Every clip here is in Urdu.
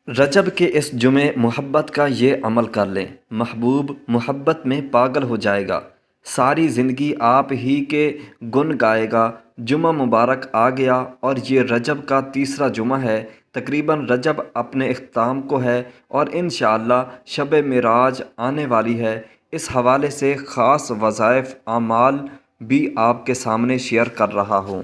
رجب کے اس جمعے محبت کا یہ عمل کر لیں، محبوب محبت میں پاگل ہو جائے گا، ساری زندگی آپ ہی کے گن گائے گا۔ جمعہ مبارک آ گیا اور یہ رجب کا تیسرا جمعہ ہے۔ تقریباً رجب اپنے اختتام کو ہے اور انشاءاللہ شب معراج آنے والی ہے۔ اس حوالے سے خاص وظائف اعمال بھی آپ کے سامنے شیئر کر رہا ہوں۔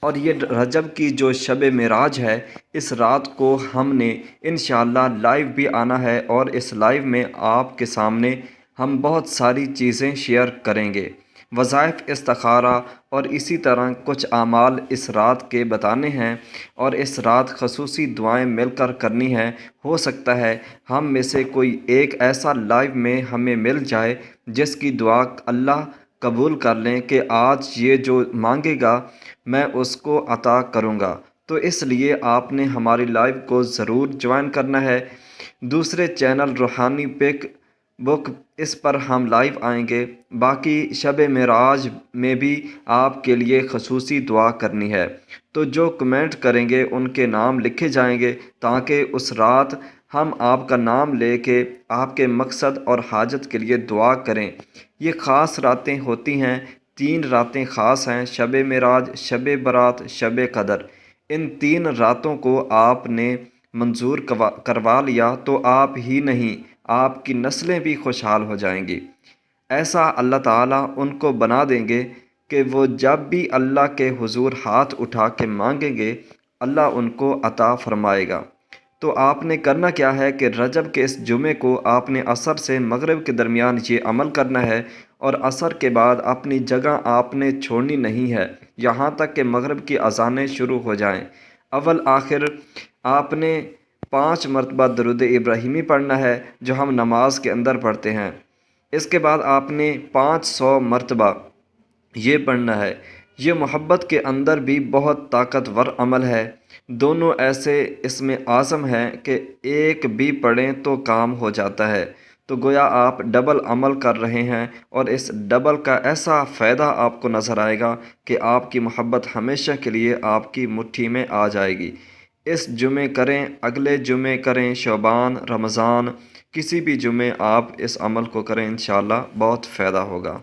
اور یہ رجب کی جو شب معراج ہے، اس رات کو ہم نے انشاءاللہ لائیو بھی آنا ہے اور اس لائیو میں آپ کے سامنے ہم بہت ساری چیزیں شیئر کریں گے، وظائف استخارہ اور اسی طرح کچھ اعمال اس رات کے بتانے ہیں اور اس رات خصوصی دعائیں مل کر کرنی ہیں۔ ہو سکتا ہے ہم میں سے کوئی ایک ایسا لائیو میں ہمیں مل جائے جس کی دعا اللہ قبول کر لیں کہ آج یہ جو مانگے گا میں اس کو عطا کروں گا۔ تو اس لیے آپ نے ہماری لائیو کو ضرور جوائن کرنا ہے۔ دوسرے چینل روحانی پک بک، اس پر ہم لائیو آئیں گے۔ باقی شب معراج میں بھی آپ کے لیے خصوصی دعا کرنی ہے، تو جو کمنٹ کریں گے ان کے نام لکھے جائیں گے تاکہ اس رات ہم آپ کا نام لے کے آپ کے مقصد اور حاجت کے لیے دعا کریں۔ یہ خاص راتیں ہوتی ہیں، 3 راتیں خاص ہیں: شب معراج، شب برات، شب قدر۔ ان 3 راتوں کو آپ نے منظور کروا لیا تو آپ ہی نہیں، آپ کی نسلیں بھی خوشحال ہو جائیں گی۔ ایسا اللہ تعالیٰ ان کو بنا دیں گے کہ وہ جب بھی اللہ کے حضور ہاتھ اٹھا کے مانگیں گے اللہ ان کو عطا فرمائے گا۔ تو آپ نے کرنا کیا ہے کہ رجب کے اس جمعے کو آپ نے عصر سے مغرب کے درمیان یہ عمل کرنا ہے، اور عصر کے بعد اپنی جگہ آپ نے چھوڑنی نہیں ہے یہاں تک کہ مغرب کی اذانیں شروع ہو جائیں۔ اول آخر آپ نے 5 مرتبہ درود ابراہیمی پڑھنا ہے جو ہم نماز کے اندر پڑھتے ہیں۔ اس کے بعد آپ نے 500 مرتبہ یہ پڑھنا ہے۔ یہ محبت کے اندر بھی بہت طاقتور عمل ہے، دونوں ایسے اسم اعظم ہیں کہ ایک بھی پڑھیں تو کام ہو جاتا ہے، تو گویا آپ ڈبل عمل کر رہے ہیں، اور اس ڈبل کا ایسا فائدہ آپ کو نظر آئے گا کہ آپ کی محبت ہمیشہ کے لیے آپ کی مٹھی میں آ جائے گی۔ اس جمعے کریں، اگلے جمعے کریں، شعبان، رمضان، کسی بھی جمعے آپ اس عمل کو کریں، انشاءاللہ بہت فائدہ ہوگا۔